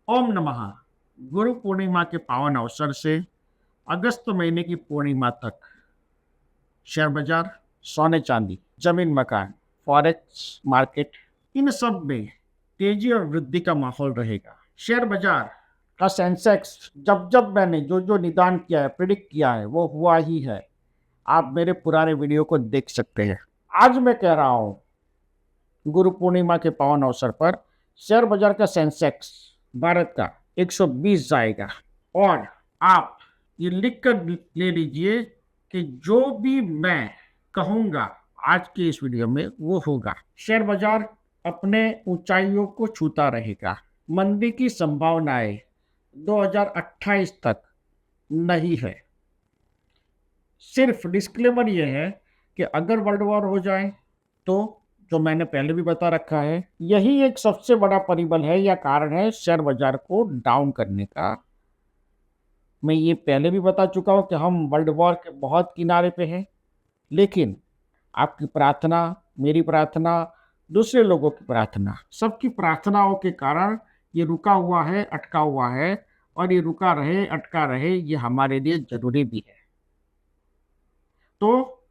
ओम नमः। गुरु पूर्णिमा के पावन अवसर से अगस्त महीने की पूर्णिमा तक शेयर बाजार, सोने चांदी, जमीन मकान, फॉरेक्स मार्केट, इन सब में तेजी और वृद्धि का माहौल रहेगा। शेयर बाजार का सेंसेक्स जब जब मैंने जो जो निदान किया है, प्रिडिक्ट किया है, वो हुआ ही है। आप मेरे पुराने वीडियो को देख सकते हैं। आज मैं कह रहा हूँ, गुरु पूर्णिमा के पावन अवसर पर शेयर बाजार का सेंसेक्स भारत का 120 जाएगा। और आप ये लिख कर ले लीजिए कि जो भी मैं कहूंगा आज के इस वीडियो में वो होगा। शेयर बाजार अपने ऊंचाइयों को छूता रहेगा। मंदी की संभावनाएं 2028 तक नहीं है। सिर्फ डिस्क्लेमर ये है कि अगर वर्ल्ड वॉर हो जाए तो, जो मैंने पहले भी बता रखा है, यही एक सबसे बड़ा परिबल है या कारण है शेयर बाजार को डाउन करने का। मैं ये पहले भी बता चुका हूं कि हम वर्ल्ड वॉर के बहुत किनारे पे हैं, लेकिन आपकी प्रार्थना, मेरी प्रार्थना, दूसरे लोगों की प्रार्थना, सबकी प्रार्थनाओं के कारण ये रुका हुआ है, अटका हुआ है। और ये रुका रहे, अटका रहे, ये हमारे लिए जरूरी भी है। तो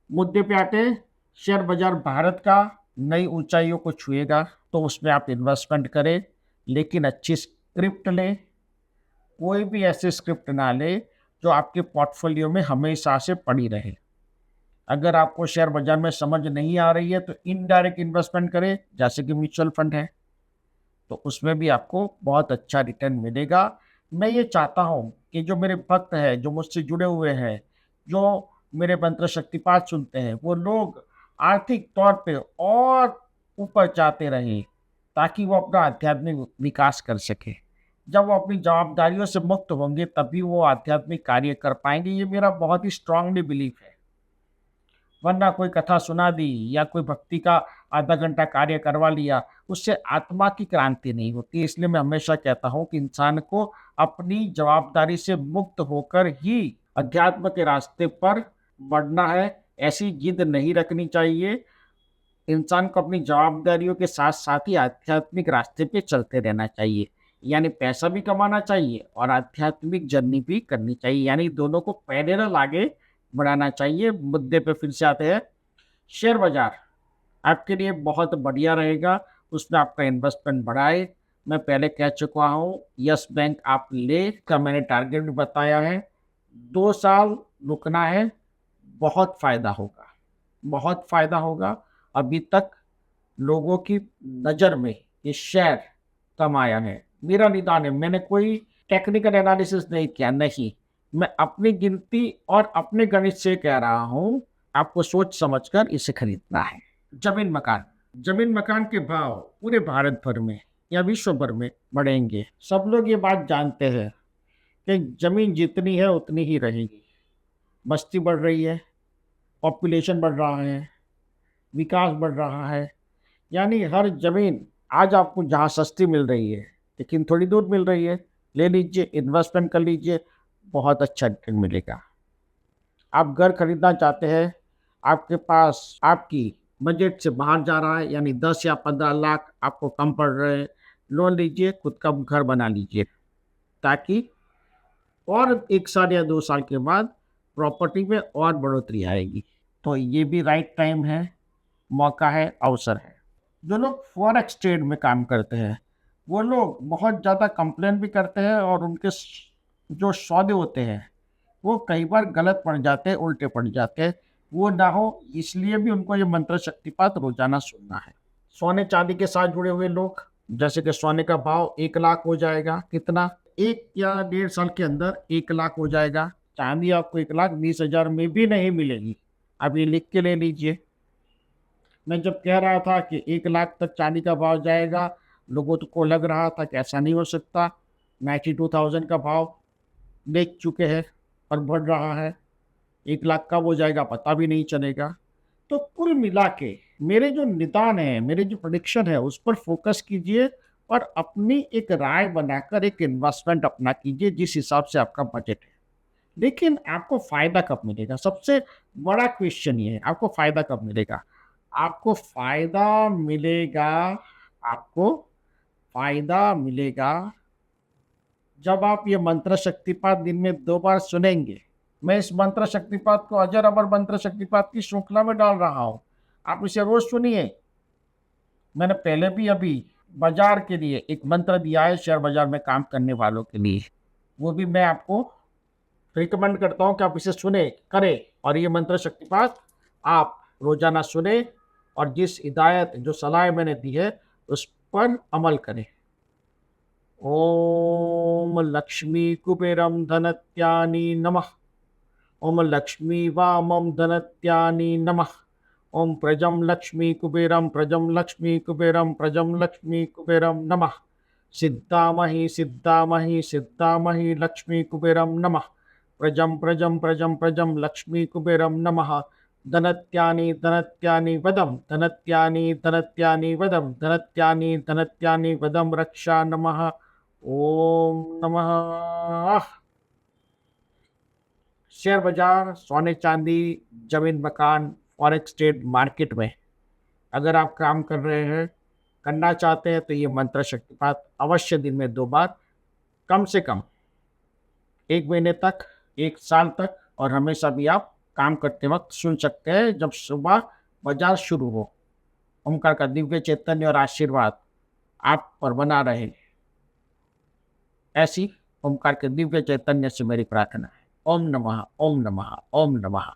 मुद्दे पे आते हैं। शेयर बाजार भारत का नई ऊंचाइयों को छुएगा, तो उसमें आप इन्वेस्टमेंट करें, लेकिन अच्छी स्क्रिप्ट लें। कोई भी ऐसे स्क्रिप्ट ना ले जो आपके पोर्टफोलियो में हमेशा से पड़ी रहे। अगर आपको शेयर बाजार में समझ नहीं आ रही है तो इनडायरेक्ट इन्वेस्टमेंट करें, जैसे कि म्यूचुअल फंड है, तो उसमें भी आपको बहुत अच्छा रिटर्न मिलेगा। मैं ये चाहता हूँ कि जो मेरे भक्त हैं, जो मुझसे जुड़े हुए हैं, जो मेरे मंत्र शक्तिपात सुनते हैं, वो लोग आर्थिक तौर पे और ऊपर जाते रहें, ताकि वो अपना आध्यात्मिक विकास कर सके। जब वो अपनी जवाबदारियों से मुक्त होंगे तभी वो आध्यात्मिक कार्य कर पाएंगे। ये मेरा बहुत ही स्ट्रांगली बिलीफ है। वरना कोई कथा सुना दी या कोई भक्ति का आधा घंटा कार्य करवा लिया, उससे आत्मा की क्रांति नहीं होती। इसलिए मैं हमेशा कहता हूँ कि इंसान को अपनी जवाबदारी से मुक्त होकर ही अध्यात्म के रास्ते पर बढ़ना है। ऐसी जिद नहीं रखनी चाहिए। इंसान को अपनी जवाबदारियों के साथ साथ ही आध्यात्मिक रास्ते पे चलते रहना चाहिए। यानी पैसा भी कमाना चाहिए और आध्यात्मिक जर्नी भी करनी चाहिए, यानी दोनों को पैरेलल आगे बढ़ाना चाहिए। मुद्दे पे फिर से आते हैं। शेयर बाजार आपके लिए बहुत बढ़िया रहेगा, उसमें आपका इन्वेस्टमेंट बढ़ाए। मैं पहले कह चुका हूँ, यस बैंक आप ले का मैंने टारगेट भी बताया है। 2 साल रुकना है, बहुत फायदा होगा, बहुत फायदा होगा। अभी तक लोगों की नज़र में ये शेयर कम आया है। मेरा निदान है, मैंने कोई टेक्निकल एनालिसिस नहीं किया, नहीं। मैं अपनी गिनती और अपने गणित से कह रहा हूँ, आपको सोच समझकर इसे खरीदना है। जमीन मकान, जमीन मकान के भाव पूरे भारत भर में या विश्व भर में बढ़ेंगे। सब लोग ये बात जानते हैं कि जमीन जितनी है उतनी ही रहेगी। बस्ती बढ़ रही है, पॉपुलेशन बढ़ रहा है, विकास बढ़ रहा है। यानी हर जमीन आज आपको जहाँ सस्ती मिल रही है, लेकिन थोड़ी दूर मिल रही है, ले लीजिए, इन्वेस्टमेंट कर लीजिए, बहुत अच्छा रिटर्न मिलेगा। आप घर खरीदना चाहते हैं, आपके पास आपकी बजट से बाहर जा रहा है, यानी 10 या 15 लाख आपको कम पड़ रहे हैं, लोन लीजिए, खुद का घर बना लीजिए, ताकि और 1 साल या 2 साल के बाद प्रॉपर्टी में और बढ़ोतरी आएगी। तो ये भी राइट टाइम है, मौका है, अवसर है। जो लोग फॉरेक्स ट्रेड में काम करते हैं, वो लोग बहुत ज़्यादा कंप्लेन भी करते हैं, और उनके जो सौदे होते हैं वो कई बार गलत पड़ जाते हैं, उल्टे पड़ जाते हैं। वो ना हो इसलिए भी उनको ये मंत्र शक्तिपात रोजाना सुनना है। सोने चांदी के साथ जुड़े हुए लोग, जैसे कि सोने का भाव 1 लाख हो जाएगा, कितना, 1 या 1.5 साल के अंदर 1 लाख हो जाएगा। चांदी आपको 1,20,000 में भी नहीं मिलेगी। आप ये लिख के ले लीजिए। मैं जब कह रहा था कि 1 लाख तक चांदी का भाव जाएगा, लोगों को लग रहा था कि ऐसा नहीं हो सकता। 92,000 का भाव देख चुके हैं और बढ़ रहा है। 1 लाख कब हो जाएगा पता भी नहीं चलेगा। तो कुल मिला के मेरे जो निदान है, मेरे जो प्रोडिक्शन है, उस पर फोकस कीजिए और अपनी एक राय बनाकर एक इन्वेस्टमेंट अपना कीजिए जिस हिसाब से आपका बजट है। लेकिन आपको फ़ायदा कब मिलेगा? सबसे बड़ा क्वेश्चन ये है, आपको फ़ायदा कब मिलेगा? आपको फ़ायदा मिलेगा, आपको फ़ायदा मिलेगा जब आप ये मंत्र शक्तिपात दिन में 2 बार सुनेंगे, मैं इस मंत्र शक्तिपात को अजर अमर मंत्र शक्तिपात की श्रृंखला में डाल रहा हूँ। आप इसे रोज़ सुनिए। मैंने पहले भी अभी बाज़ार के लिए एक मंत्र दिया है, शेयर बाज़ार में काम करने वालों के लिए। वो भी मैं आपको रिकमेंड करता हूँ कि आप इसे सुने, करें और ये मंत्र शक्तिपात आप रोज़ाना सुने और जिस हिदायत, जो सलाह मैंने दी है, उस पर अमल करें। ओम लक्ष्मी कुबेरम धनत्यानि नमः। ओम लक्ष्मी वामम धनत्यानि नमः। ओम प्रजम लक्ष्मी कुबेरम प्रजम लक्ष्मी कुबेरम प्रजम लक्ष्मी कुबेरम नमः। सिद्धामहि सिद्धामहि सिद्धामहि लक्ष्मी कुबेरम नमः। प्रजम प्रजम प्रजम प्रजम लक्ष्मी कुबेरम नमः। धनत्यानि धनत्यानि वदम धनत्यानि धनत्यानि वदम धनत्यानि धनत्यानि वदम रक्षा नमः। ओम नमः। शेयर बाजार, सोने चांदी, जमीन मकान, फॉरेक्स ट्रेड मार्केट में अगर आप काम कर रहे हैं, करना चाहते हैं, तो ये मंत्र शक्तिपात अवश्य दिन में 2 बार, कम से कम 1 महीने तक, 1 साल तक और हमेशा भी आप काम करते वक्त सुन सकते हैं जब सुबह बाजार शुरू हो। ओमकार का दिव्य चैतन्य और आशीर्वाद आप पर बना रहे, ऐसी ओमकार के दिव्य चैतन्य से मेरी प्रार्थना है। ओम नमः, ओम नमः, ओम नमः।